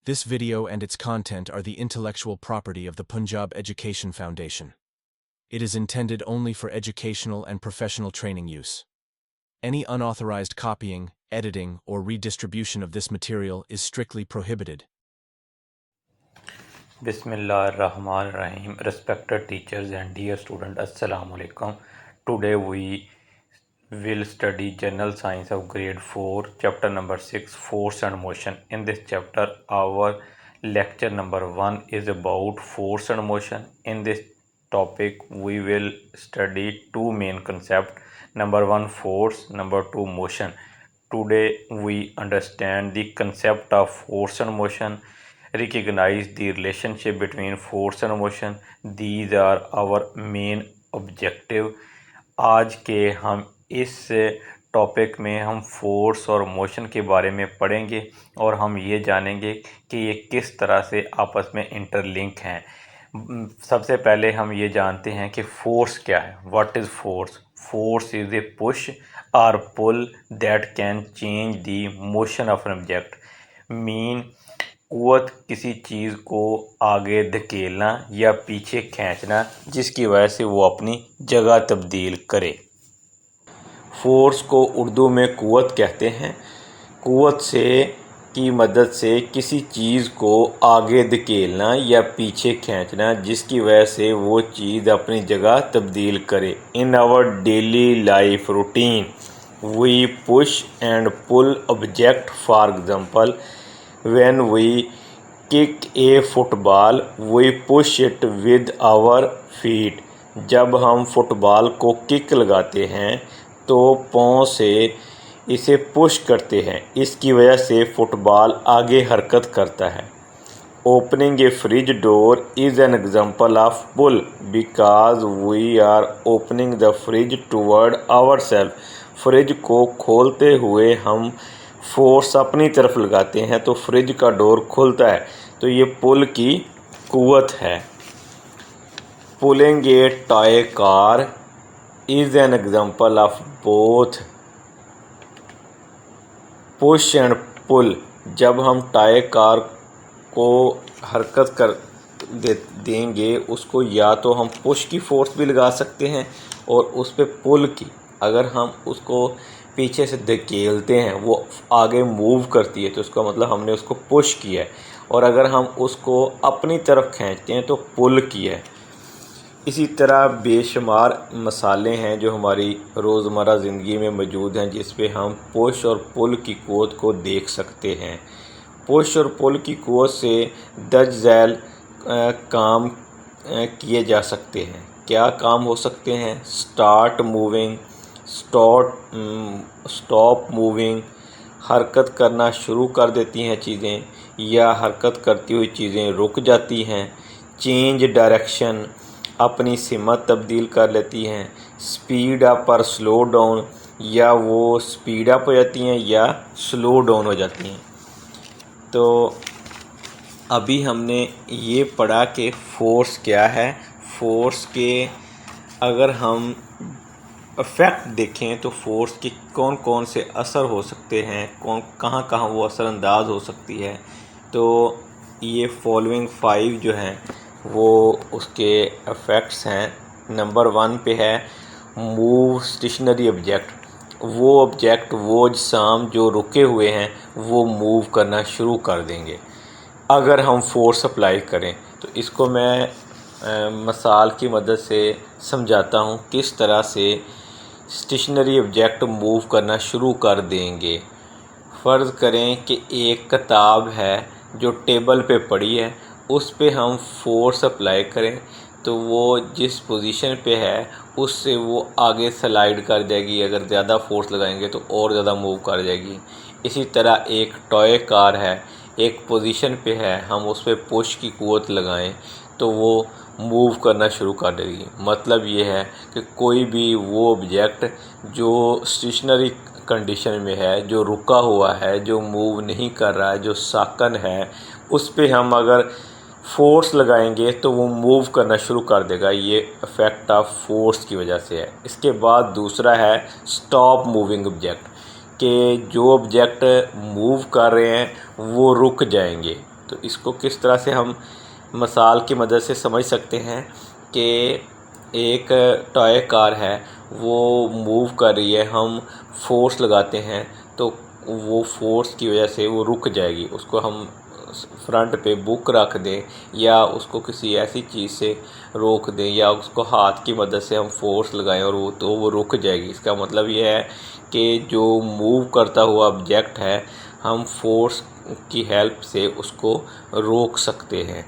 This video and its content are the intellectual property of the Punjab Education Foundation. It is intended only for educational and professional training use. Any unauthorized copying, editing, or redistribution of this material is strictly prohibited. Bismillahirrahmanirrahim. Respected teachers and dear students, Assalamu alaikum. Today we will study General Science of Grade 4, Chapter number 6, Force and Motion. In this chapter, our lecture number 1 is about force and motion. In this topic, we will study two main concepts. Number 1, force. Number 2, motion. Today we understand the concept of force and motion, recognize the relationship between force and motion. These are our main objective. आज के हम इस topic में हम force और motion के बारे में पढ़ेंगे और हम ये जानेंगे कि ये किस तरह से आपस में इंटरलिंक हैं। सबसे पहले हम ये जानते हैं कि फोर्स क्या है। What is force? Force is a push और pull that can change the motion of an object. Mean कुव्वत किसी चीज़ को आगे धकेलना या पीछे खींचना जिसकी वजह से वो अपनी जगह तब्दील करे। फोर्स को उर्दू में कुव्वत कहते हैं। कुव्वत से की मदद से किसी चीज़ को आगे धकेलना या पीछे खींचना जिसकी वजह से वो चीज़ अपनी जगह तब्दील करे। In our daily life routine we push and pull object. For example, when we kick a football we push it with our feet। जब हम फुटबॉल को किक लगाते हैं तो पाँव से इसे पुश करते हैं, इसकी वजह से फुटबॉल आगे हरकत करता है। Opening a fridge door is an example of pull because we are opening the fridge toward our self. Fridge को खोलते हुए हम फोर्स अपनी तरफ लगाते हैं तो फ्रिज का डोर खुलता है। तो ये पुल की कुव्वत है। Pulling a toy car is an example of both push and pull. जब हम टॉय कार को हरकत कर देंगे उसको या तो हम पुश की फोर्स भी लगा सकते हैं और उस पर पुल की, अगर हम उसको पीछे से धकेलते हैं वो आगे मूव करती है तो उसका मतलब हमने उसको पुश किया है, और अगर हम उसको अपनी तरफ खींचते हैं तो पुल किया है। इसी तरह बेशुमार मसाले हैं जो हमारी रोज़मर्रा ज़िंदगी में मौजूद हैं जिस पे हम पुश और पुल की कुव्वत को देख सकते हैं। पुश और पुल की कुव्वत से दर्ज झैल काम किए जा सकते हैं। क्या काम हो सकते हैं? स्टार्ट मूविंग, स्टॉप मूविंग, हरकत करना शुरू कर देती हैं चीज़ें या हरकत करती हुई चीज़ें रुक जाती हैं। चेंज डायरेक्शन, अपनी सिमत तब्दील कर लेती हैं। स्पीड अप और स्लो डाउन, या वो स्पीड अप हो जाती हैं या स्लो डाउन हो जाती हैं। तो अभी हमने ये पढ़ा कि फोर्स क्या है। फोर्स के अगर हम इफ़ेक्ट देखें तो फोर्स के कौन कौन से असर हो सकते हैं, कहाँ कहाँ वो असरअंदाज हो सकती है, तो ये फॉलोइंग 5 जो हैं वो उसके इफ़ेक्ट्स हैं। नंबर 1 पे है मूव स्टेशनरी ऑब्जेक्ट। वो ऑब्जेक्ट, वो अजसाम जो रुके हुए हैं वो मूव करना शुरू कर देंगे अगर हम फोर्स अप्लाई करें। तो इसको मैं मिसाल की मदद से समझाता हूँ किस तरह से स्टेशनरी ऑब्जेक्ट मूव करना शुरू कर देंगे। फ़र्ज़ करें कि एक किताब है जो टेबल पे पड़ी है, उस पे हम फोर्स अप्लाई करें तो वो जिस पोजीशन पे है उससे वो आगे स्लाइड कर जाएगी। अगर ज़्यादा फोर्स लगाएंगे तो और ज़्यादा मूव कर जाएगी। इसी तरह एक टॉय कार है, एक पोजीशन पे है, हम उस पर पुश की कुव्वत लगाएं तो वो मूव करना शुरू कर देगी। मतलब ये है कि कोई भी वो ऑब्जेक्ट जो स्टेशनरी कंडीशन में है, जो रुका हुआ है, जो मूव नहीं कर रहा है, जो साकन है, उस पे हम अगर फोर्स लगाएंगे तो वो मूव करना शुरू कर देगा। ये इफ़ेक्ट ऑफ फोर्स की वजह से है। इसके बाद दूसरा है स्टॉप मूविंग ऑब्जेक्ट, कि जो ऑब्जेक्ट मूव कर रहे हैं वो रुक जाएंगे। तो इसको किस तरह से हम मिसाल की मदद से समझ सकते हैं कि एक टॉय कार है, वो मूव कर रही है, हम फोर्स लगाते हैं तो वो फोर्स की वजह से वो रुक जाएगी। उसको हम फ्रंट पे बुक रख दें या उसको किसी ऐसी चीज़ से रोक दें या उसको हाथ की मदद से हम फोर्स लगाएं और वो रुक जाएगी। इसका मतलब ये है कि जो मूव करता हुआ ऑब्जेक्ट है, हम फोर्स की हेल्प से उसको रोक सकते हैं।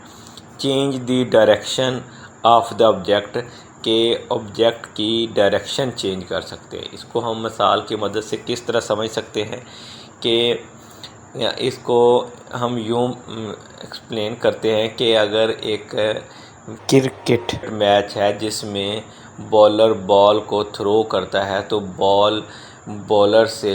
Change the direction of the object, के ऑब्जेक्ट की डायरेक्शन चेंज कर सकते हैं। इसको हम मिसाल की मदद से किस तरह समझ सकते हैं कि इसको हम यूँ एक्सप्लेन करते हैं कि अगर एक क्रिकेट मैच है जिसमें बॉलर बॉल को थ्रो करता है तो बॉल बॉलर से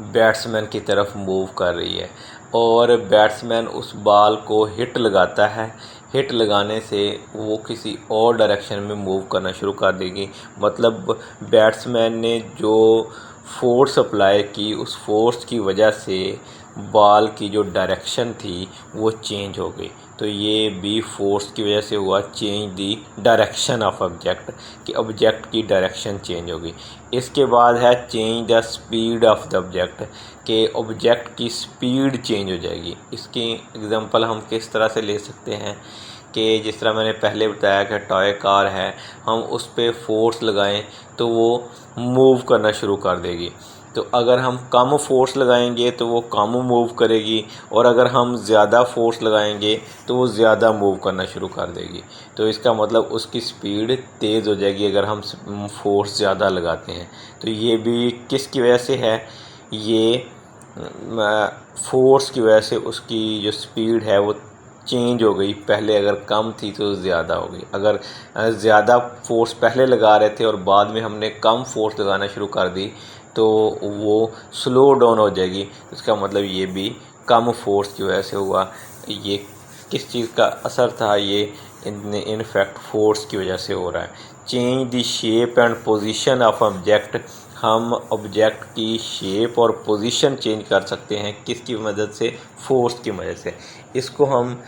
बैट्समैन की तरफ मूव कर रही है और बैट्समैन उस बॉल को हिट लगाता है। हिट लगाने से वो किसी और डायरेक्शन में मूव करना शुरू कर देगी। मतलब बैट्समैन ने जो फोर्स अप्लाई की, उस फोर्स की वजह से बॉल की जो डायरेक्शन थी वो चेंज हो गई। तो ये भी फोर्स की वजह से हुआ, change the direction of object, कि ऑब्जेक्ट की डायरेक्शन चेंज हो गई। इसके बाद है change the speed of the object, के ऑब्जेक्ट की स्पीड चेंज हो जाएगी। इसकी एग्जांपल हम किस तरह से ले सकते हैं कि जिस तरह मैंने पहले बताया कि टॉय कार है, हम उस पर फोर्स लगाएं तो वो मूव करना शुरू कर देगी। तो अगर हम कम फोर्स लगाएंगे तो वो कम मूव करेगी और अगर हम ज़्यादा फोर्स लगाएंगे तो वो ज़्यादा मूव करना शुरू कर देगी। तो इसका मतलब उसकी स्पीड तेज़ हो जाएगी अगर हम फोर्स ज़्यादा लगाते हैं। तो ये भी किसकी वजह से है, ये फोर्स की वजह से उसकी जो स्पीड है वो चेंज हो गई। पहले अगर कम थी तो ज़्यादा हो गई। अगर ज़्यादा फोर्स पहले लगा रहे थे और बाद में हमने कम फोर्स लगाना शुरू कर दी तो वो स्लो डाउन हो जाएगी। इसका मतलब ये भी कम फोर्स की वजह से हुआ। ये किस चीज़ का असर था, ये इन फैक्ट फोर्स की वजह से हो रहा है। Change the shape and position of object, हम ऑब्जेक्ट की शेप और पोजीशन चेंज कर सकते हैं किसकी मदद से, फोर्स की मदद से। इसको हम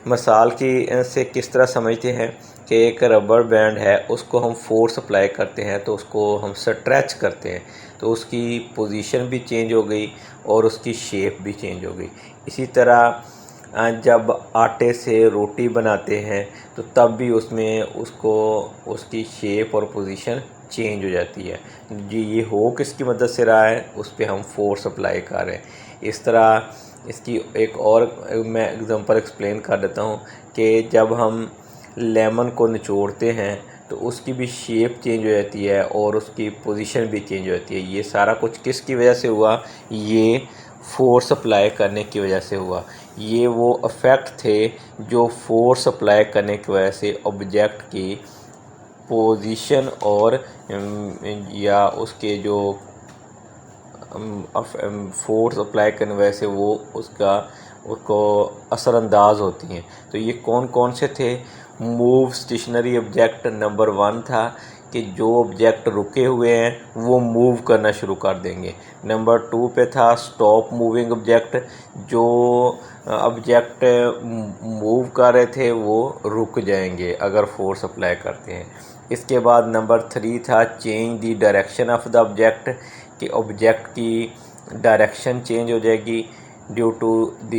मिसाल की से किस तरह समझते हैं कि एक रबर बैंड है, उसको हम फोर्स अप्लाई करते हैं तो उसको हम स्ट्रेच करते हैं तो उसकी पोजीशन भी चेंज हो गई और उसकी शेप भी चेंज हो गई। इसी तरह जब आटे से रोटी बनाते हैं तो तब भी उसमें उसकी शेप और पोजीशन चेंज हो जाती है। जी, ये हो किसकी मदद से रहा है, उस पर हम फोर्स अप्लाई कर रहे हैं। इस तरह इसकी एक और मैं एग्जांपल एक्सप्लेन कर देता हूँ कि जब हम लेमन को निचोड़ते हैं तो उसकी भी शेप चेंज हो जाती है और उसकी पोजीशन भी चेंज हो जाती है। ये सारा कुछ किसकी वजह से हुआ, ये फोर्स अप्लाई करने की वजह से हुआ। ये वो इफ़ेक्ट थे जो फोर्स अप्लाई करने की वजह से ऑब्जेक्ट की पोजीशन और या उसके जो फोर्स अप्लाई करने वजह से वो उसको असरअंदाज होती हैं। तो ये कौन कौन से थे, मूव स्टेशनरी ऑब्जेक्ट नंबर 1 था कि जो ऑब्जेक्ट रुके हुए हैं वो मूव करना शुरू कर देंगे। नंबर 2 पे था स्टॉप मूविंग ऑब्जेक्ट, जो ऑब्जेक्ट मूव कर रहे थे वो रुक जाएंगे अगर फोर्स अप्लाई करते हैं। इसके बाद नंबर 3 था change the direction of the object, कि ऑब्जेक्ट की डायरेक्शन चेंज हो जाएगी due to the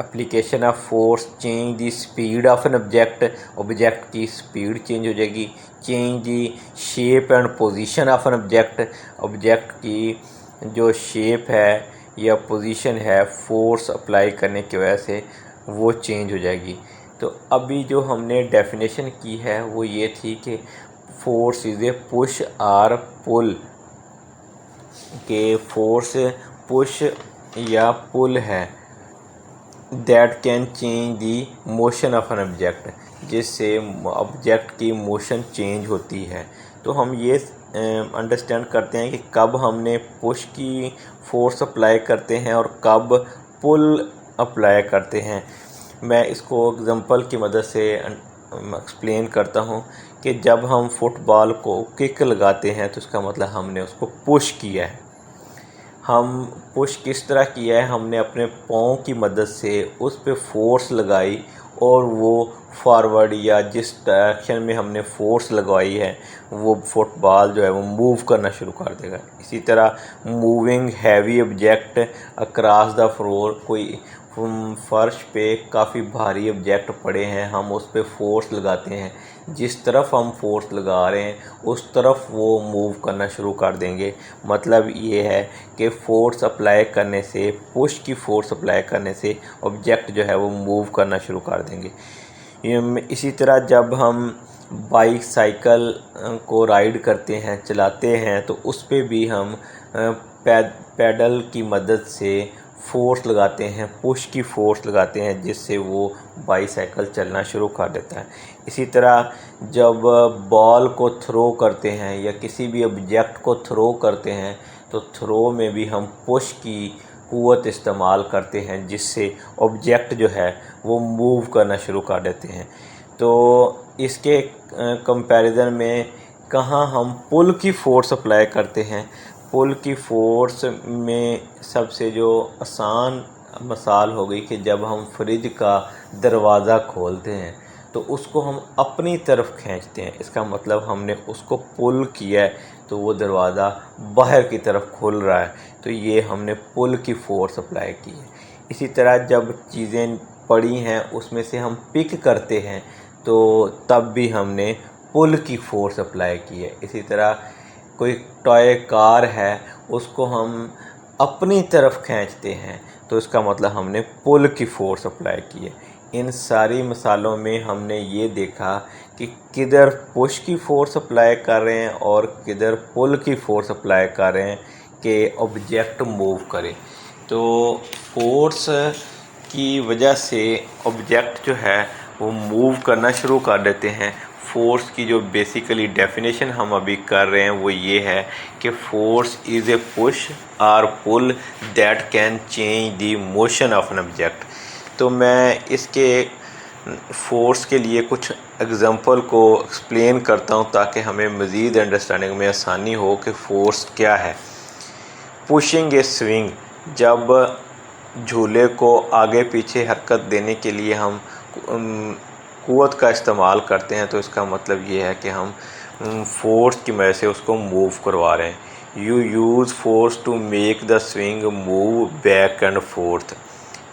application of force. Change the speed of an object, object की स्पीड चेंज हो जाएगी। Change the shape and position of an object, object की जो shape है या पोजीशन है फोर्स अप्लाई करने की वजह से वो चेंज हो जाएगी। तो अभी जो हमने डेफिनेशन की है वो ये थी कि force is a push or pull, के फोर्स पुश या पुल है that can change the motion of an object, जिससे ऑब्जेक्ट की मोशन चेंज होती है। तो हम ये अंडरस्टैंड करते हैं कि कब हमने पुश की फोर्स अप्लाई करते हैं और कब पुल अप्लाई करते हैं। मैं इसको एग्जांपल की मदद से एक्सप्लेन करता हूँ कि जब हम फुटबॉल को किक लगाते हैं तो इसका मतलब हमने उसको पुश किया है। हम पुश किस तरह किया है, हमने अपने पाँव की मदद से उस पे फोर्स लगाई और वो फॉरवर्ड या जिस डायरेक्शन में हमने फोर्स लगवाई है वो फुटबॉल जो है वो मूव करना शुरू कर देगा। इसी तरह moving heavy object across the floor, कोई फर्श पे काफ़ी भारी ऑब्जेक्ट पड़े हैं, हम उस पे फोर्स लगाते हैं, जिस तरफ हम फोर्स लगा रहे हैं उस तरफ वो मूव करना शुरू कर देंगे। मतलब ये है कि फोर्स अप्लाई करने से, पुश की फोर्स अप्लाई करने से ऑब्जेक्ट जो है वो मूव करना शुरू कर देंगे। इसी तरह जब हम बाइक साइकिल को राइड करते हैं, चलाते हैं, तो उस पे भी हम पैडल की मदद से फोर्स लगाते हैं, पुश की फोर्स लगाते हैं, जिससे वो बाईसाइकिल चलना शुरू कर देता है। इसी तरह जब बॉल को थ्रो करते हैं या किसी भी ऑब्जेक्ट को थ्रो करते हैं तो थ्रो में भी हम पुश की क़ुव्वत इस्तेमाल करते हैं, जिससे ऑब्जेक्ट जो है वो मूव करना शुरू कर देते हैं। तो इसके कंपैरिजन में कहाँ हम पुल की फ़ोर्स अप्लाई करते हैं। पुल की फ़ोर्स में सबसे जो आसान मिसाल हो गई कि जब हम फ्रिज का दरवाज़ा खोलते हैं तो उसको हम अपनी तरफ खींचते हैं, इसका मतलब हमने उसको पुल किया है तो वो दरवाज़ा बाहर की तरफ खुल रहा है, तो ये हमने पुल की फ़ोर्स अप्लाई की है। इसी तरह जब चीज़ें पड़ी हैं उसमें से हम पिक करते हैं तो तब भी हमने पुल की फ़ोर्स अप्लाई की है। इसी तरह कोई टॉय कार है उसको हम अपनी तरफ खींचते हैं तो इसका मतलब हमने पुल की फ़ोर्स अप्लाई की है। इन सारी मिसालों में हमने ये देखा कि किधर पुश की फ़ोर्स अप्लाई कर रहे हैं और किधर पुल की फ़ोर्स अप्लाई कर रहे हैं कि ऑब्जेक्ट मूव करे। तो फोर्स की वजह से ऑब्जेक्ट जो है वो मूव करना शुरू कर देते हैं। फोर्स की जो बेसिकली डेफिनेशन हम अभी कर रहे हैं वो ये है कि फोर्स इज़ ए पुश और pull that can change the motion of an object. तो मैं इसके फोर्स के लिए कुछ एग्जांपल को एक्सप्लेन करता हूँ ताकि हमें मज़ीद अंडरस्टैंडिंग में आसानी हो कि फ़ोर्स क्या है। पुशिंग ए स्विंग, जब झूले को आगे पीछे हरकत देने के लिए हम क़ुव्वत का इस्तेमाल करते हैं तो इसका मतलब ये है कि हम फोर्स की वजह से उसको मूव करवा रहे हैं। You use force to make the swing move back and forth.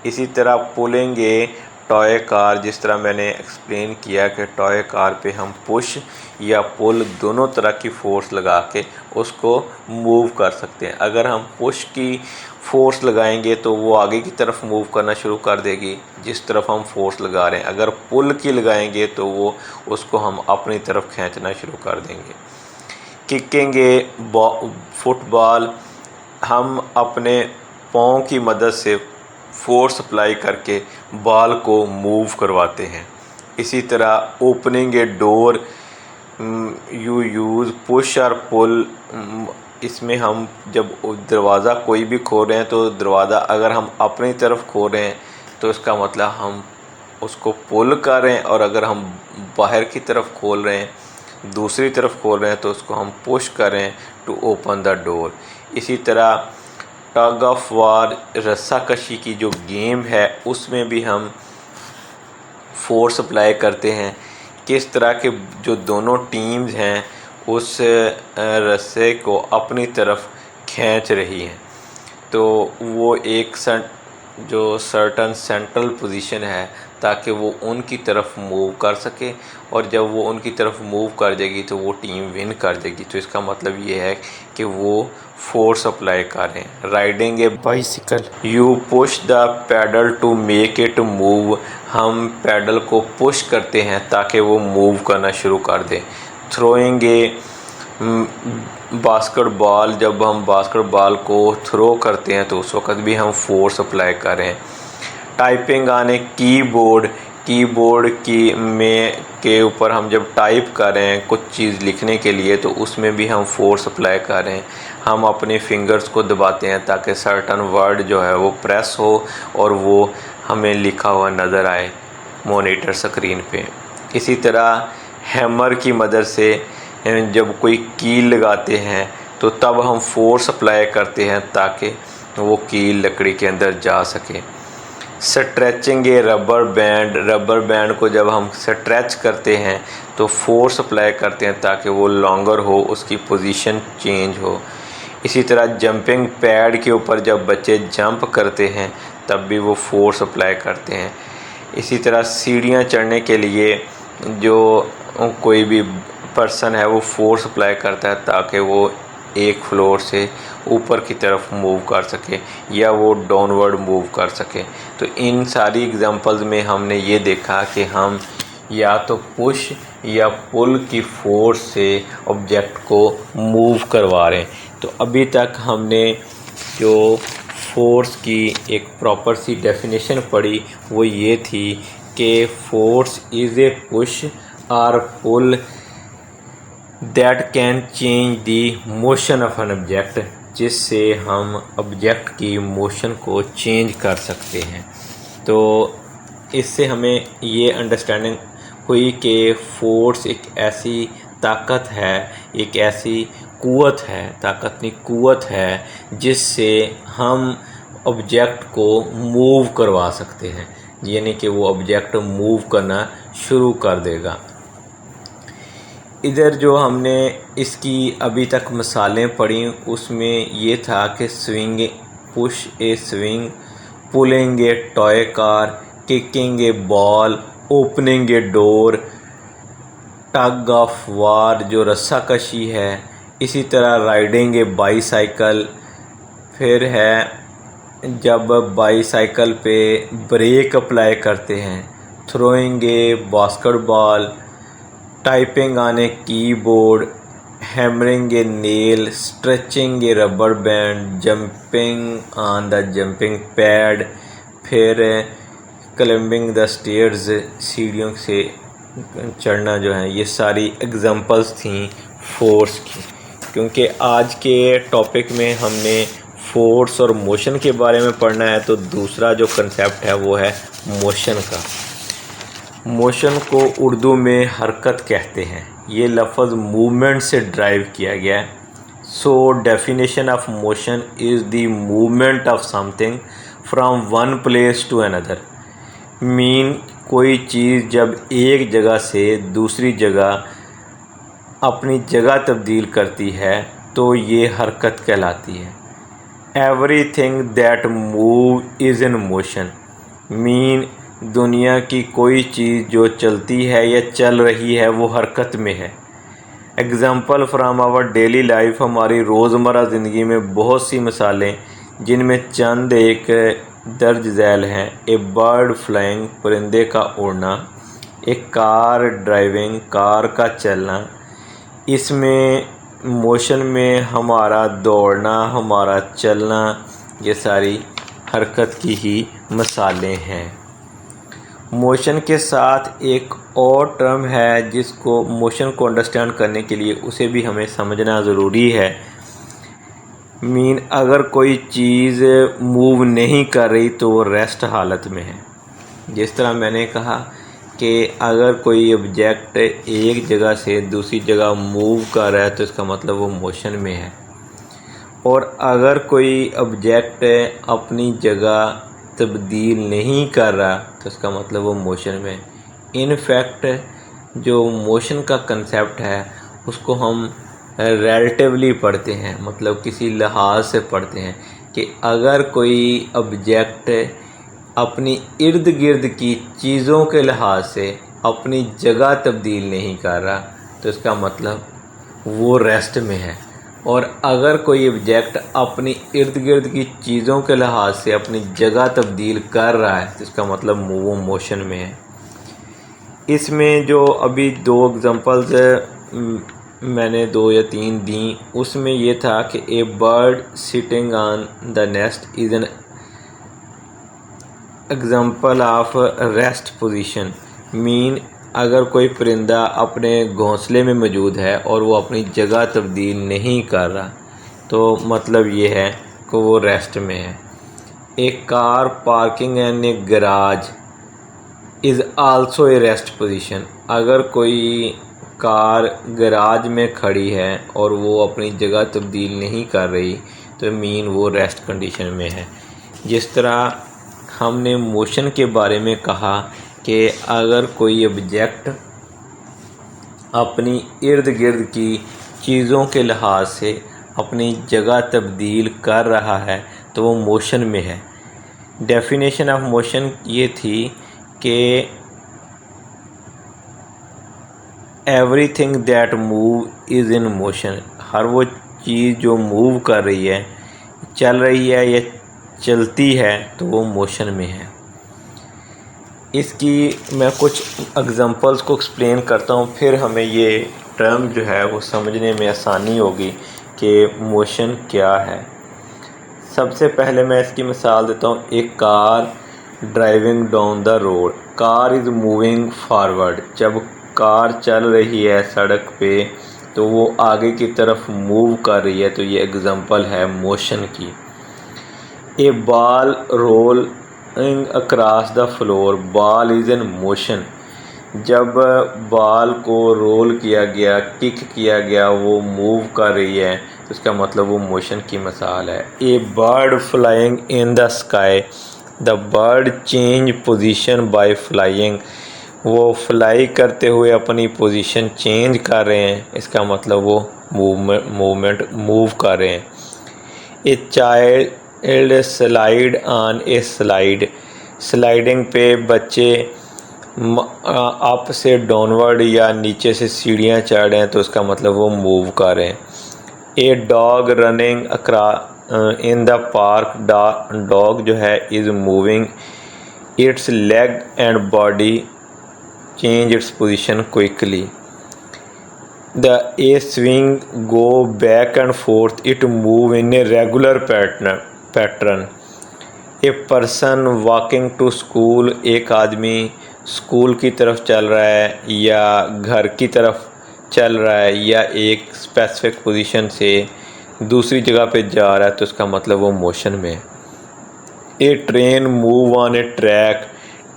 इसी तरह पुलिंग ए टॉय कार, जिस तरह मैंने एक्सप्लेन किया कि टॉय कार पे हम पुश या पुल दोनों तरह की फ़ोर्स लगा के उसको मूव कर सकते हैं। अगर हम पुश की फ़ोर्स लगाएंगे तो वो आगे की तरफ मूव करना शुरू कर देगी जिस तरफ हम फोर्स लगा रहे हैं। अगर पुल की लगाएंगे तो वो उसको हम अपनी तरफ खींचना शुरू कर देंगे। किकिंग ए फुटबॉल, हम अपने पाँव की मदद से फोर्स अप्लाई करके बॉल को मूव करवाते हैं। इसी तरह opening a door, you use push और पुल, इसमें हम जब दरवाज़ा कोई भी खोल रहे हैं तो दरवाज़ा अगर हम अपनी तरफ खोल रहे हैं तो इसका मतलब हम उसको पुल कर रहे हैं, और अगर हम बाहर की तरफ खोल रहे हैं, दूसरी तरफ खोल रहे हैं तो उसको हम पुश कर रहे हैं टू ओपन द डोर। इसी तरह टग ऑफ वार, रस्सा कशी की जो गेम है उसमें भी हम फोर्स अप्लाई करते हैं। किस तरह के जो दोनों टीम्स हैं उस रस्से को अपनी तरफ खींच रही हैं, तो वो एक जो सर्टन सेंट्रल पोजीशन है ताकि वो उनकी तरफ मूव कर सके, और जब वो उनकी तरफ मूव कर जाएगी तो वो टीम विन कर जाएगी। तो इसका मतलब ये है कि वो फोर्स अप्लाई कर रहे हैं। Riding a bicycle, you push the pedal to make it move, हम पैडल को पुश करते हैं ताकि वो मूव करना शुरू कर दें। थ्रोइंग ए बास्केटबॉल, जब हम बास्केटबॉल को थ्रो करते हैं तो उस वक़्त भी हम फोर्स अप्लाई कर रहे हैं। Typing on a keyboard, keyboard के ऊपर हम जब टाइप कर रहे हैं कुछ चीज़ लिखने के लिए तो उसमें भी हम फोर्स अप्लाई कर रहे हैं। हम अपने फिंगर्स को दबाते हैं ताकि सर्टन वर्ड जो है वो प्रेस हो और वो हमें लिखा हुआ नज़र आए मॉनिटर स्क्रीन पे। इसी तरह हैमर की मदद से जब कोई कील लगाते हैं तो तब हम फोर्स अप्लाई करते हैं ताकि वो कील लकड़ी के अंदर जा सके। स्ट्रेचिंग ए रबर बैंड को जब हम स्ट्रेच करते हैं तो फोर्स अप्लाई करते हैं ताकि वो लॉन्गर हो, उसकी पोजीशन चेंज हो। इसी तरह जंपिंग पैड के ऊपर जब बच्चे जंप करते हैं तब भी वो फोर्स अप्लाई करते हैं। इसी तरह सीढ़ियाँ चढ़ने के लिए जो कोई भी पर्सन है वो फोर्स अप्लाई करता है ताकि वो एक फ्लोर से ऊपर की तरफ मूव कर सके या वो डाउनवर्ड मूव कर सके। तो इन सारी एग्जांपल्स में हमने ये देखा कि हम या तो पुश या पुल की फोर्स से ऑब्जेक्ट को मूव करवा रहे हैं। तो अभी तक हमने जो फोर्स की एक प्रॉपर सी डेफिनेशन पढ़ी वो ये थी कि फोर्स इज़ ए पुश और pull that can change the motion of an object, जिससे हम ऑब्जेक्ट की मोशन को चेंज कर सकते हैं। तो इससे हमें ये अंडरस्टैंडिंग हुई कि फोर्स एक ऐसी ताकत है, एक ऐसी क़ुव्वत है, ताकत नहीं क़ुव्वत है, जिससे हम ऑब्जेक्ट को मूव करवा सकते हैं, यानी कि वो ऑब्जेक्ट मूव करना शुरू कर देगा। इधर जो हमने इसकी अभी तक मिसालें पढ़ी उसमें ये था कि swing, push A swing, pulling a toy car, kicking a ball, opening a door, tug of वार जो रस्सा कशी है, इसी तरह राइडिंग ए बाईसाइकिल, फिर है जब बाईसाइकिल पे ब्रेक अप्लाई करते हैं, throwing a basketball, typing on A keyboard, hammering A nail, stretching A rubber band, jumping on the jumping pad, फिर क्लाइंबिंग द स्टेयर्स सीढ़ियों से चढ़ना जो है। ये सारी एग्जांपल्स थी फोर्स की। क्योंकि आज के टॉपिक में हमने फोर्स और मोशन के बारे में पढ़ना है तो दूसरा जो कंसेप्ट है वो है मोशन का। मोशन को उर्दू में हरकत कहते हैं। ये लफ्ज़ मूवमेंट से ड्राइव किया गया है। So definition of motion is the movement of something from one place to another. Mean कोई चीज़ जब एक जगह से दूसरी जगह अपनी जगह तब्दील करती है तो ये हरकत कहलाती है। Everything that move is in motion. Mean दुनिया की कोई चीज़ जो चलती है या चल रही है वो हरकत में है। Example from our daily life, हमारी रोज़मर्रा ज़िंदगी में बहुत सी मिसालें जिनमें चंद एक दर्ज झैल हैं। ए बर्ड फ्लाइंग, परिंदे का उड़ना, एक कार ड्राइविंग, कार का चलना। इसमें मोशन में हमारा दौड़ना, हमारा चलना, ये सारी हरकत की ही मिसालें हैं। मोशन के साथ एक और टर्म है जिसको मोशन को अंडरस्टैंड करने के लिए उसे भी हमें समझना ज़रूरी है। मीन अगर कोई चीज़ मूव नहीं कर रही तो वो रेस्ट हालत में है। जिस तरह मैंने कहा कि अगर कोई ऑब्जेक्ट एक जगह से दूसरी जगह मूव कर रहा है तो इसका मतलब वो मोशन में है, और अगर कोई ऑब्जेक्ट अपनी जगह तब्दील नहीं कर रहा तो इसका मतलब वो मोशन में। इनफैक्ट जो मोशन का कंसेप्ट है उसको हम रिलेटिवली पढ़ते हैं, मतलब किसी लिहाज से पढ़ते हैं कि अगर कोई ऑब्जेक्ट अपनी इर्द गिर्द की चीज़ों के लिहाज से अपनी जगह तब्दील नहीं कर रहा तो इसका मतलब वो रेस्ट में है, और अगर कोई ऑब्जेक्ट अपनी इर्द गिर्द की चीज़ों के लिहाज से अपनी जगह तब्दील कर रहा है तो इसका मतलब वो मोशन में है। इसमें जो अभी दो एग्जांपल्स मैंने 2 या 3 दी, उसमें ये था कि a bird sitting on the nest is an example of rest position. Mean अगर कोई परिंदा अपने घोंसले में मौजूद है और वो अपनी जगह तब्दील नहीं कर रहा तो मतलब ये है कि वो रेस्ट में है। एक car parking in A garage is also a rest position. अगर कोई कार गैराज में खड़ी है और वो अपनी जगह तब्दील नहीं कर रही तो मीन वो रेस्ट कंडीशन में है। जिस तरह हमने मोशन के बारे में कहा कि अगर कोई ऑब्जेक्ट अपनी इर्द गिर्द की चीज़ों के लिहाज से अपनी जगह तब्दील कर रहा है तो वो मोशन में है। डेफिनेशन ऑफ मोशन ये थी कि everything that move is in motion, हर वो चीज़ जो मूव कर रही है, चल रही है या चलती है तो वो मोशन में है। इसकी मैं कुछ एग्जांपल्स को एक्सप्लेन करता हूँ, फिर हमें ये टर्म जो है वो समझने में आसानी होगी कि मोशन क्या है। सबसे पहले मैं इसकी मिसाल देता हूँ। एक car driving down the road, car is moving forward. जब कार चल रही है सड़क पे तो वो आगे की तरफ मूव कर रही है, तो ये एग्जांपल है मोशन की। A ball rolling across the floor, ball is in motion. जब बॉल को रोल किया गया, किक किया गया, वो मूव कर रही है तो इसका मतलब वो मोशन की मिसाल है। A bird flying in the sky, the bird change position by flying. वो फ्लाई करते हुए अपनी पोजीशन चेंज कर रहे हैं, इसका मतलब वो मूव कर रहे हैं। A child slide on A slide, sliding पे बच्चे अप से डाउनवर्ड या नीचे से सीढ़ियाँ चढ़ रहे हैं तो उसका मतलब वो मूव कर रहे हैं। A dog running in the park, dog जो है is moving its leg and body change its position quickly. The a swing go back and forth, it move in a regular pattern. A person walking to school, एक आदमी school की तरफ चल रहा है या घर की तरफ चल रहा है या एक स्पेसिफिक पोजीशन से दूसरी जगह पे जा रहा है तो उसका मतलब वो मोशन में है। A train move on a track,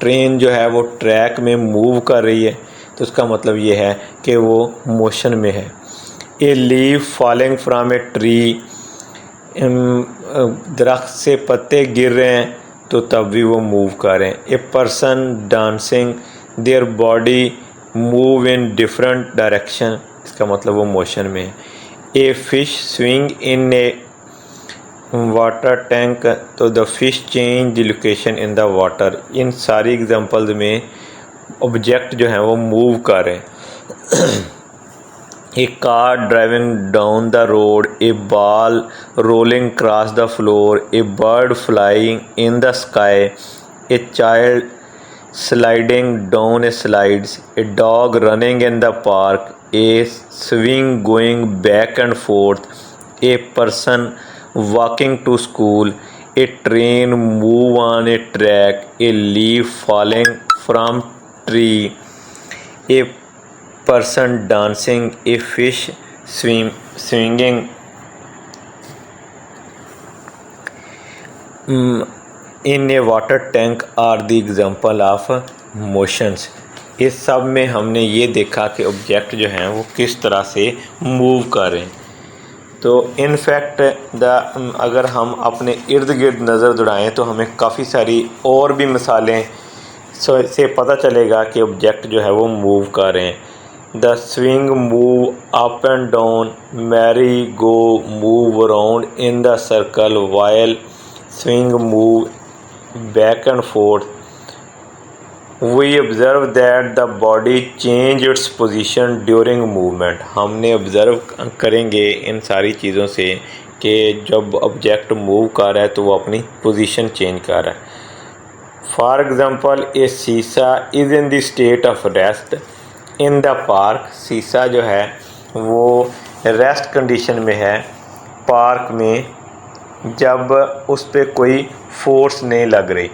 train जो है वो ट्रैक में मूव कर रही है तो उसका मतलब ये है कि वो मोशन में है। A leaf falling from a tree, दरख्त से पत्ते गिर रहे हैं तो तब भी वो मूव कर रहे हैं। A person dancing, their body move in different direction, इसका मतलब वो मोशन में है। A fish swing in a water tank, तो the fish change the location in the water. इन सारी एग्जांपल्स में ऑब्जेक्ट जो है वो मूव कर रहे हैं। A car driving down the road, a ball rolling cross the floor, a bird flying in the sky, a child sliding down a slides, a dog running in the park, a swing going back and forth, a person walking to school, a train move on a track, a leaf falling from tree, a person dancing, a fish swinging in a water tank are the example of motions। इस सब में हमने ये देखा कि object जो हैं वो किस तरह से मूव कर रहे हैं। तो इन फैक्ट अगर हम अपने इर्द गिर्द नज़र दौड़ाएँ तो हमें काफ़ी सारी और भी मिसालें से पता चलेगा कि ऑब्जेक्ट जो है वो मूव कर रहे हैं। The swing move up and down, merry go move around in the circle, while swing move back and forth. We observe that the body change its position during movement. हमने observe करेंगे इन सारी चीज़ों से कि जब ऑब्जेक्ट मूव कर रहा है तो वो अपनी पोजीशन चेंज कर रहा है। फॉर एग्ज़ाम्पल, ए शीशा is in the state of rest in the park. शीशा जो है वो रेस्ट कंडीशन में है पार्क में जब उस पर कोई फोर्स नहीं लग रही।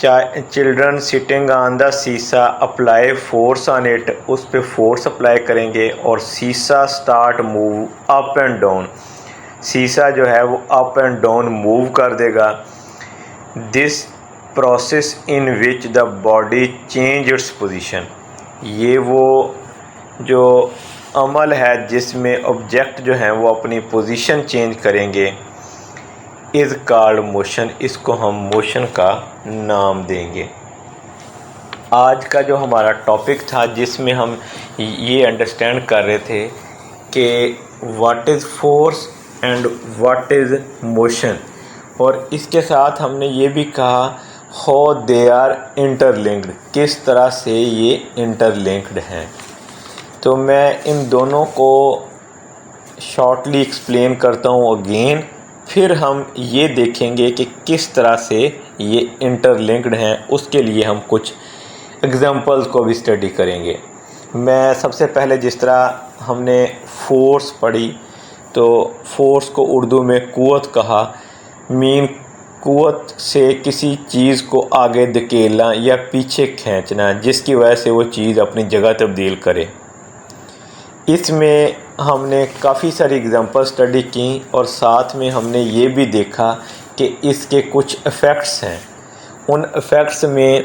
चिल्ड्रन सिटिंग ऑन द शीशा अप्लाई फोर्स ऑन इट, उस पर फोर्स अप्लाई करेंगे और शीशा start move up and down. शीशा जो है वो अप एंड डाउन मूव कर देगा। This process in which the body change its position, ये वो जो अमल है जिसमें ऑब्जेक्ट जो हैं वो अपनी पोजीशन चेंज करेंगे इज़ कॉल्ड मोशन। इसको हम मोशन का नाम देंगे। आज का जो हमारा टॉपिक था जिसमें हम ये अंडरस्टैंड कर रहे थे कि what is force and what is motion, और इसके साथ हमने ये भी कहा हाउ दे आर इंटरलिंक्ड, किस तरह से ये इंटरलिंक्ड हैं। तो मैं इन दोनों को शॉर्टली एक्सप्लेन करता हूँ अगेन, फिर हम ये देखेंगे कि किस तरह से ये इंटरलिंक्ड हैं। उसके लिए हम कुछ एग्जांपल्स को भी स्टडी करेंगे। मैं सबसे पहले जिस तरह हमने फोर्स पढ़ी, तो फोर्स को उर्दू में कुव्वत कहा, मीन कुव्वत से किसी चीज़ को आगे धकेलना या पीछे खींचना जिसकी वजह से वो चीज़ अपनी जगह तब्दील करे। इसमें हमने काफ़ी सारी एग्जांपल स्टडी की और साथ में हमने ये भी देखा कि इसके कुछ इफ़ेक्ट्स हैं। उन इफ़ेक्ट्स में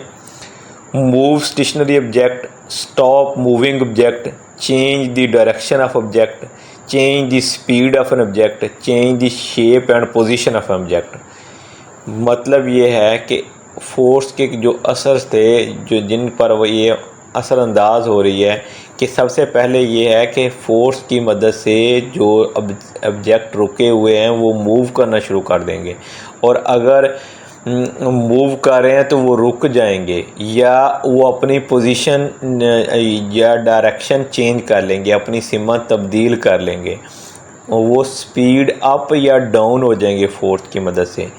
move stationary object, stop moving object, change the direction of object, change the speed of an object, change the shape and position of an object. मतलब ये है कि फोर्स के जो असर थे जो जिन पर वो ये असरअंदाज हो रही है कि सबसे पहले ये है कि फ़ोर्स की मदद से जो ऑब्जेक्ट रुके हुए हैं वो मूव करना शुरू कर देंगे, और अगर मूव कर रहे हैं तो वो रुक जाएंगे या वो अपनी पोजीशन या डायरेक्शन चेंज कर लेंगे, अपनी सिमत तब्दील कर लेंगे, वो स्पीड अप या डाउन हो जाएंगे फोर्स की मदद से।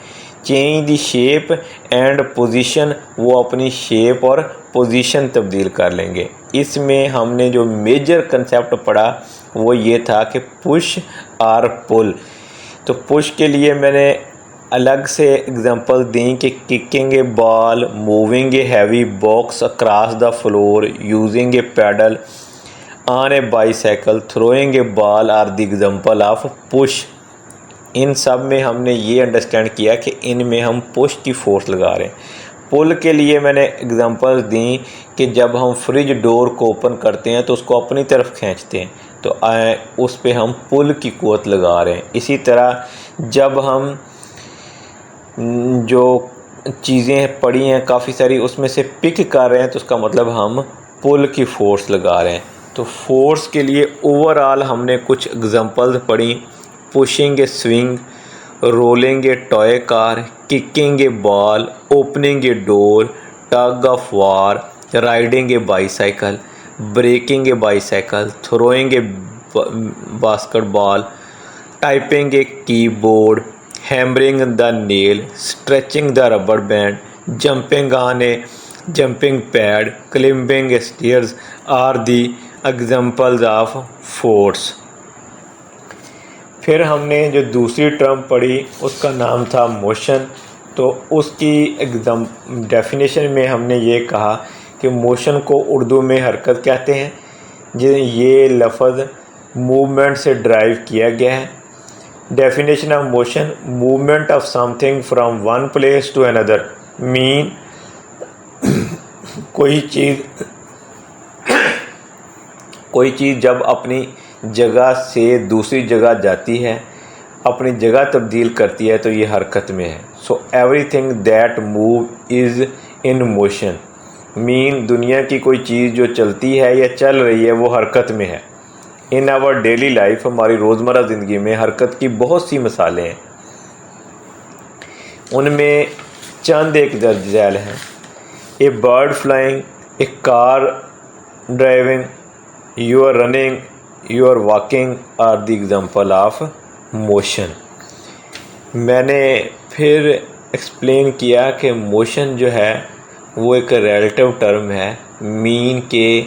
Change the shape and position, वो अपनी शेप और पोजीशन तब्दील कर लेंगे। इसमें हमने जो मेजर कंसेप्ट पढ़ा वो ये था कि पुश और पुल। तो पुश के लिए मैंने अलग से एग्जांपल दी कि kicking a ball, moving a heavy box across the floor, using a pedal on a bicycle, throwing a ball or the example of push. इन सब में हमने ये अंडरस्टैंड किया कि इनमें हम पुश की फोर्स लगा रहे हैं। पुल के लिए मैंने एग्जांपल्स दी कि जब हम फ्रिज डोर को ओपन करते हैं तो उसको अपनी तरफ खींचते हैं, तो उस पे हम पुल की कुव्वत लगा रहे हैं। इसी तरह जब हम जो चीज़ें पड़ी हैं काफ़ी सारी उसमें से पिक कर रहे हैं तो उसका मतलब हम पुल की फ़ोर्स लगा रहे हैं। तो फोर्स के लिए ओवरऑल हमने कुछ एग्जांपल्स पढ़ी, pushing a swing, rolling a toy car, kicking a ball, opening a door, tug of war, riding a bicycle, braking a bicycle, throwing a basketball, typing a keyboard, hammering the nail, stretching the rubber band, jumping on a jumping pad, climbing a stairs are the examples of force. फिर हमने जो दूसरी term पढ़ी उसका नाम था motion. तो उसकी डेफिनेशन में हमने ये कहा कि मोशन को उर्दू में हरकत कहते हैं। ये लफ्ज़ मूवमेंट से ड्राइव किया गया है। Definition of motion, movement of something from one place to another, mean कोई चीज़ जब अपनी जगह से दूसरी जगह जाती है, अपनी जगह तब्दील करती है तो ये हरकत में है। So everything that move is in motion, mean दुनिया की कोई चीज़ जो चलती है या चल रही है वो हरकत में है। इन आवर डेली लाइफ, हमारी रोज़मर्रा ज़िंदगी में हरकत की बहुत सी मिसालें हैं। उनमें चंद एक दर्ज झैल हैं। A bird flying, a car driving, you are running, you are walking or the example of motion. मैंने फिर एक्सप्लेन किया कि मोशन जो है वो एक रिलेटिव टर्म है, मीन के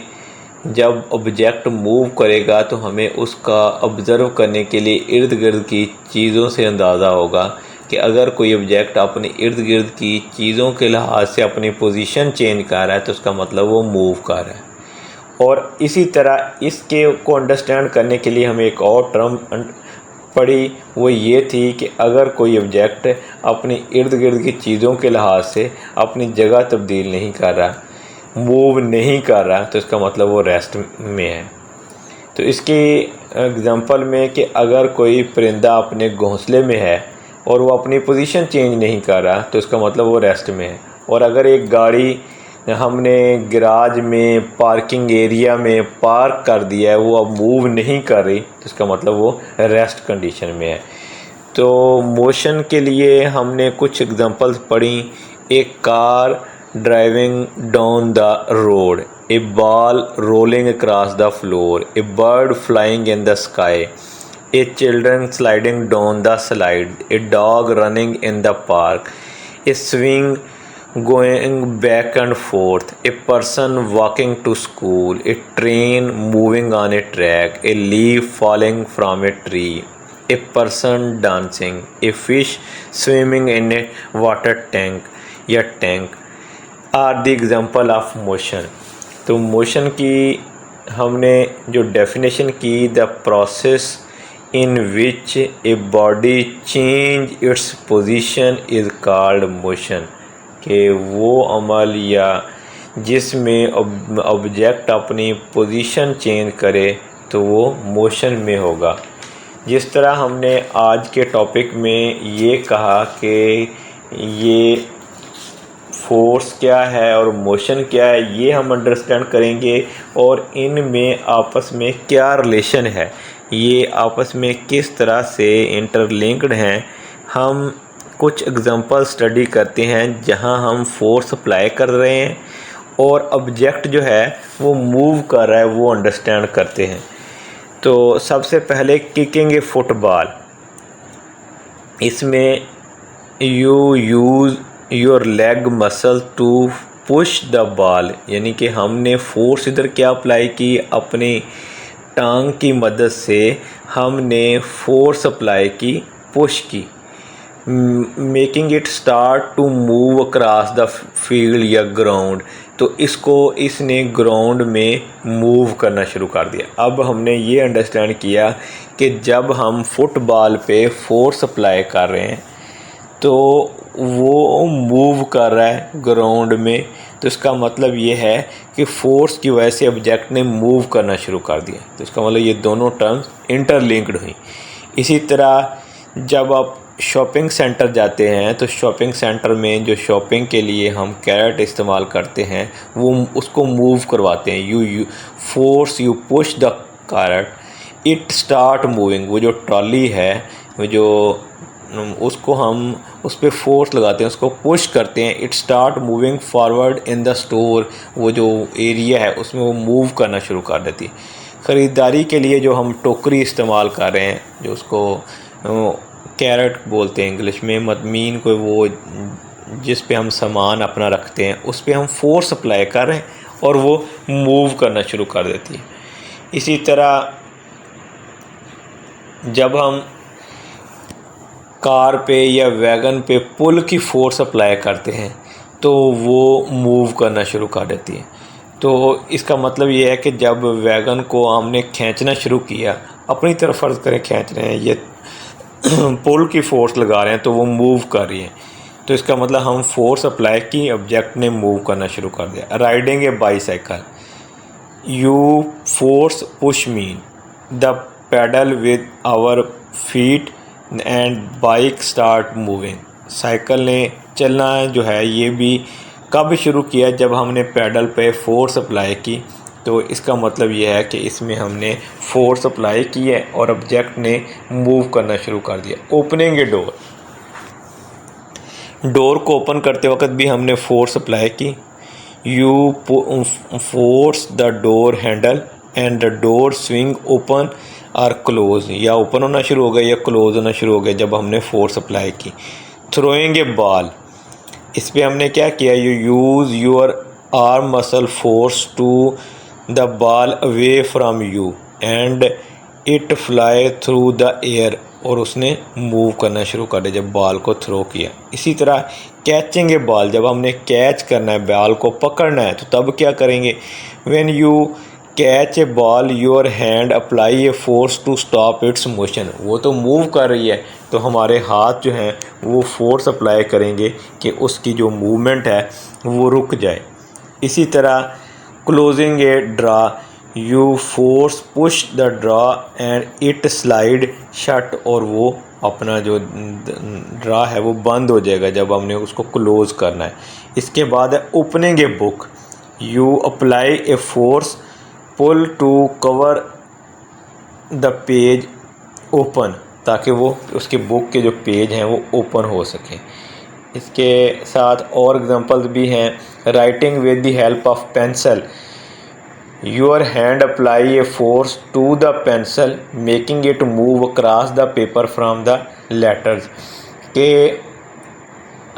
जब ऑब्जेक्ट मूव करेगा तो हमें उसका ऑब्ज़र्व करने के लिए इर्द गिर्द की चीज़ों से अंदाज़ा होगा कि अगर कोई ऑब्जेक्ट अपने इर्द गिर्द की चीज़ों के लिहाज से अपनी पोजीशन चेंज कर रहा है तो उसका मतलब वो मूव कर रहा है। और इसी तरह इसके को अंडरस्टैंड करने के लिए हमें एक और टर्म पढ़ी, वो ये थी कि अगर कोई ऑब्जेक्ट अपनी इर्द गिर्द की चीज़ों के लिहाज से अपनी जगह तब्दील नहीं कर रहा, मूव नहीं कर रहा, तो इसका मतलब वो रेस्ट में है। तो इसकी एग्जांपल में कि अगर कोई परिंदा अपने घोंसले में है और वो अपनी पोजीशन चेंज नहीं कर रहा तो इसका मतलब वो रेस्ट में है। और अगर एक गाड़ी हमने गैराज में पार्किंग एरिया में पार्क कर दिया है, वो अब मूव नहीं कर रही, तो इसका मतलब वो रेस्ट कंडीशन में है। तो मोशन के लिए हमने कुछ एग्जांपल्स पढ़ी। एक car driving down the road, a ball rolling across the floor, a bird flying in the sky, a children sliding down the slide, a dog running in the park, a swing going back and forth, a person walking to school, a train moving on a track, a leaf falling from a tree, a person dancing, a fish swimming in a water tank या tank are the example of motion। तो motion की हमने जो definition की, the process in which a body change its position is called motion, कि वो अमल या जिसमें ऑब्जेक्ट अपनी पोजीशन चेंज करे तो वो मोशन में होगा। जिस तरह हमने आज के टॉपिक में ये कहा कि ये फोर्स क्या है और मोशन क्या है, ये हम अंडरस्टैंड करेंगे और इनमें आपस में क्या रिलेशन है, ये आपस में किस तरह से इंटरलिंक्ड हैं। हम कुछ एग्जांपल स्टडी करते हैं जहां हम फोर्स अप्लाई कर रहे हैं और ऑब्जेक्ट जो है वो मूव कर रहा है, वो अंडरस्टैंड करते हैं। तो सबसे पहले किकिंग ए फुटबॉल, इसमें you use your leg muscle to push the ball, यानी कि हमने फोर्स इधर क्या अप्लाई की, अपनी टांग की मदद से हमने फोर्स अप्लाई की, पुश की। Making it start to move across the field या ग्राउंड, तो इसने ग्राउंड में मूव करना शुरू कर दिया। अब हमने ये अंडरस्टैंड किया कि जब हम फुटबॉल पे फोर्स अप्लाई कर रहे हैं तो वो मूव कर रहा है ग्राउंड में, तो इसका मतलब ये है कि फोर्स की वजह से ऑब्जेक्ट ने मूव करना शुरू कर दिया। तो इसका मतलब ये दोनों टर्म्स इंटरलिंक्ड हुई। इसी तरह जब आप शॉपिंग सेंटर जाते हैं तो शॉपिंग सेंटर में जो शॉपिंग के लिए हम कैरेट इस्तेमाल करते हैं वो उसको मूव करवाते हैं। You push the carat, it start moving. वो जो ट्रॉली है, वो जो उसको हम उस पर फोर्स लगाते हैं, उसको पुश करते हैं, it start moving forward in the store. वो जो एरिया है उसमें वो मूव करना शुरू कर देती है। ख़रीदारी के लिए जो हम टोकरी इस्तेमाल कर रहे हैं, जो उसको कैरेट बोलते हैं इंग्लिश में, मदमीन को वो जिस पे हम सामान अपना रखते हैं उस पे हम फोर्स अप्लाई कर रहे हैं और वो मूव करना शुरू कर देती है। इसी तरह जब हम कार पे या वैगन पे पुल की फोर्स अप्लाई करते हैं तो वो मूव करना शुरू कर देती है। तो इसका मतलब ये है कि जब वैगन को हमने खींचना शुरू किया, अपनी तरफ फ़र्ज़ करें खींच रहे हैं, ये पुल की फोर्स लगा रहे हैं तो वो मूव कर रही है। तो इसका मतलब हम फोर्स अप्लाई की, ऑब्जेक्ट ने मूव करना शुरू कर दिया। Riding a bicycle, you force push me the pedal with our feet and bike start moving. Cycle ने चलना जो है ये भी कब शुरू किया, जब हमने पैडल पे फोर्स अप्लाई की। तो इसका मतलब ये है कि इसमें हमने फोर्स अप्लाई की है और ऑब्जेक्ट ने मूव करना शुरू कर दिया। ओपनिंग ए डोर, डोर को ओपन करते वक्त भी हमने फोर्स अप्लाई की। You force the door handle and the door swing open और क्लोज, या ओपन होना शुरू हो गया या क्लोज होना शुरू हो गया जब हमने फोर्स अप्लाई की। थ्रोइंग ए बॉल, इस पर हमने क्या किया, you use your arm muscle force to the ball away from you and it fly through the air, और उसने मूव करना शुरू कर दिया जब बॉल को थ्रो किया। इसी तरह कैचिंग ए बॉल, जब हमने कैच करना है, बॉल को पकड़ना है, तो तब क्या करेंगे, when you catch a ball your hand apply a force to stop its motion. वो तो मूव कर रही है तो हमारे हाथ जो हैं वो फोर्स अप्लाई करेंगे कि उसकी जो मूवमेंट है वो रुक जाए। इसी तरह closing A draw, you force push the draw and it slide shut, और वो अपना जो ड्रा है वो बंद हो जाएगा जब हमने उसको क्लोज़ करना है। इसके बाद है opening a book, you apply a force pull to cover the page open, ताकि वो उसके बुक के जो पेज हैं वो ओपन हो सकें। इसके साथ और एग्जांपल्स भी हैं। Writing with the help of pencil, your hand apply a force to the pencil making it move across the paper from the letters, के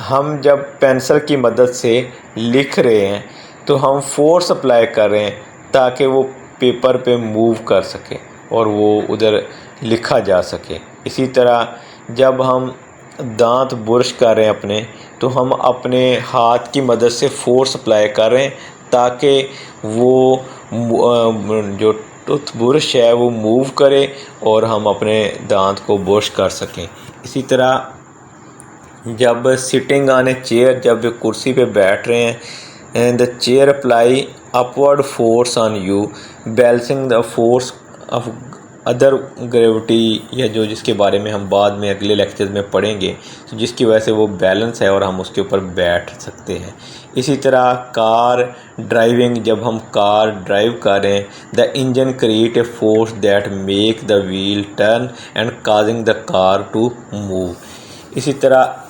हम जब पेंसिल की मदद से लिख रहे हैं तो हम फोर्स अप्लाई कर रहे हैं ताकि वो पेपर पे मूव कर सके और वो उधर लिखा जा सके। इसी तरह जब हम दांत ब्रश कर रहे हैं अपने, तो हम अपने हाथ की मदद से फोर्स अप्लाई कर रहे हैं ताकि वो जो टूथ ब्रश है वो मूव करे और हम अपने दांत को ब्रश कर सकें। इसी तरह जब सिटिंग ऑन ए चेयर, जब कुर्सी पे बैठ रहे हैं, and the chair apply upward force on you balancing the force of other gravity, या जो जिसके बारे में हम बाद में अगले लेक्चर में पढ़ेंगे, तो जिसकी वजह से वो बैलेंस है और हम उसके ऊपर बैठ सकते हैं। इसी तरह कार ड्राइविंग, जब हम कार ड्राइव कर रहे हैं, the engine create a force that make the wheel turn and causing the car to move. इसी तरह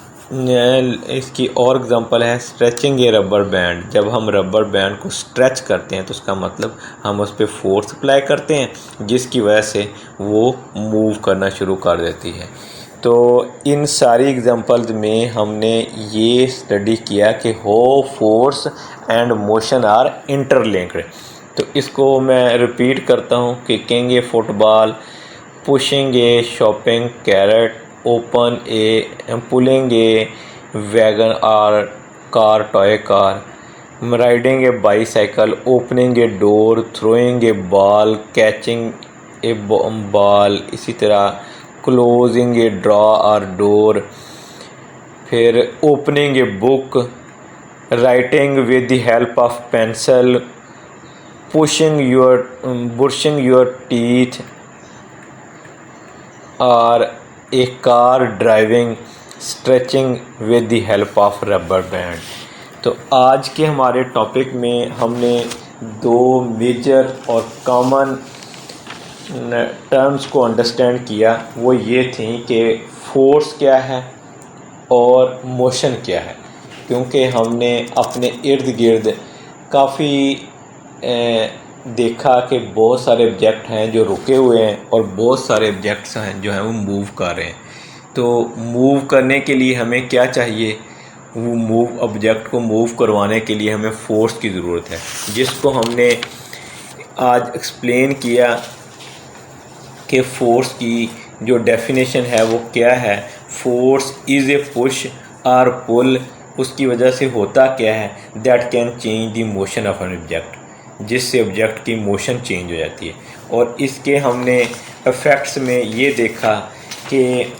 इसकी और एग्जांपल है स्ट्रेचिंग ए रबर बैंड, जब हम रबर बैंड को स्ट्रेच करते हैं तो उसका मतलब हम उस पर फोर्स अप्लाई करते हैं जिसकी वजह से वो मूव करना शुरू कर देती है। तो इन सारी एग्जांपल्स में हमने ये स्टडी किया कि how force and motion are interlinked. तो इसको मैं रिपीट करता हूँ कि kicking a football, pushing a shopping cart, open a, pulling a wagon or car toy car, riding a bicycle, opening a door, throwing a ball, catching a ball, इसी तरह closing a drawer और door, फिर opening a book, writing with the help of pencil, brushing your teeth, और a car driving, stretching with the help of rubber band. तो आज के हमारे topic में हमने दो मेजर और कॉमन टर्म्स को अंडरस्टैंड किया। वो ये थी कि फोर्स क्या है और मोशन क्या है, क्योंकि हमने अपने इर्द गिर्द काफ़ी देखा कि बहुत सारे ऑब्जेक्ट हैं जो रुके हुए हैं और बहुत सारे ऑब्जेक्ट्स हैं जो हैं वो मूव कर रहे हैं। तो मूव करने के लिए हमें क्या चाहिए, वो ऑब्जेक्ट को मूव करवाने के लिए हमें फोर्स की ज़रूरत है, जिसको हमने आज एक्सप्लेन किया कि फ़ोर्स की जो डेफिनेशन है वो क्या है। फोर्स इज़ ए पुश और पुल, उसकी वजह से होता क्या है, that can change the motion of an object, जिससे ऑब्जेक्ट की मोशन चेंज हो जाती है। और इसके हमने इफ़ेक्ट्स में ये देखा कि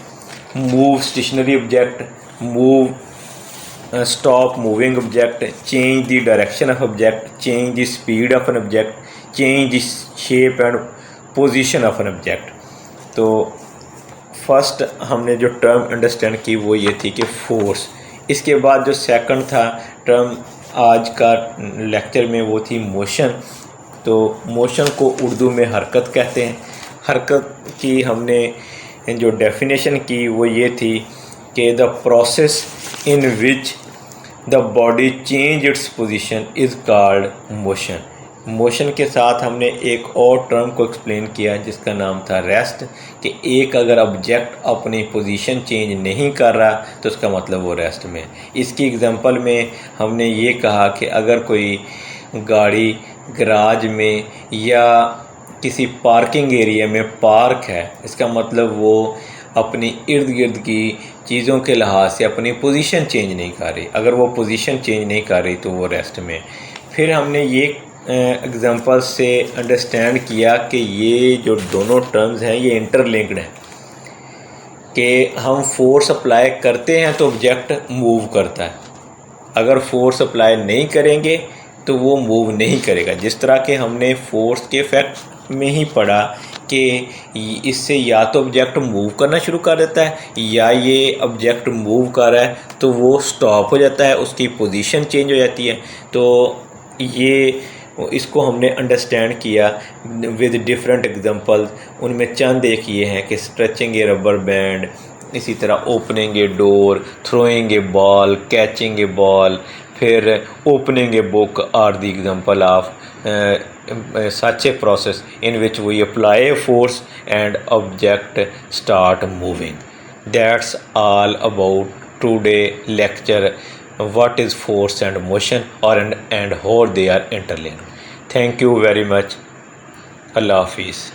move stationary object, move stop moving object, change the direction of object, change the speed of an object, change the shape and position of an object. तो फर्स्ट हमने जो टर्म अंडरस्टैंड की वो ये थी कि फोर्स। इसके बाद जो सेकंड था टर्म आज का लेक्चर में वो थी मोशन। तो मोशन को उर्दू में हरकत कहते हैं। हरकत की हमने जो डेफिनेशन की वो ये थी कि the process in which the body change its position is called motion. Motion के साथ हमने एक और टर्म को एक्सप्लेन किया जिसका नाम था रेस्ट, कि एक अगर ऑब्जेक्ट अपनी पोजीशन चेंज नहीं कर रहा तो उसका मतलब वो रेस्ट में। इसकी एग्जांपल में हमने ये कहा कि अगर कोई गाड़ी गराज में या किसी पार्किंग एरिया में पार्क है, इसका मतलब वो अपनी इर्द गिर्द की चीज़ों के लिहाज से अपनी पोजीशन चेंज नहीं कर रही। अगर वो पोजीशन चेंज नहीं कर रही तो वो रेस्ट में। फिर हमने ये एग्जांपल से अंडरस्टैंड किया कि ये जो दोनों टर्म्स हैं ये इंटरलिंक्ड हैं, कि हम फोर्स अप्लाई करते हैं तो ऑब्जेक्ट मूव करता है, अगर फोर्स अप्लाई नहीं करेंगे तो वो मूव नहीं करेगा। जिस तरह के हमने फोर्स के इफेक्ट में ही पढ़ा कि इससे या तो ऑब्जेक्ट मूव करना शुरू कर देता है या ये ऑब्जेक्ट मूव कर रहा है तो वो स्टॉप हो जाता है, उसकी पोजीशन चेंज हो जाती है। तो ये इसको हमने अंडरस्टैंड किया विद डिफरेंट एग्जांपल्स। उनमें चंद एक ये हैं कि स्ट्रेचिंग ए रबर बैंड, इसी तरह opening a door, throwing a ball, catching a ball, फिर opening a book or the example of such a process in which we apply a force and object start moving. That's all about today lecture, what is force and motion and how they are interlinked. Thank you very much. Allah Hafiz.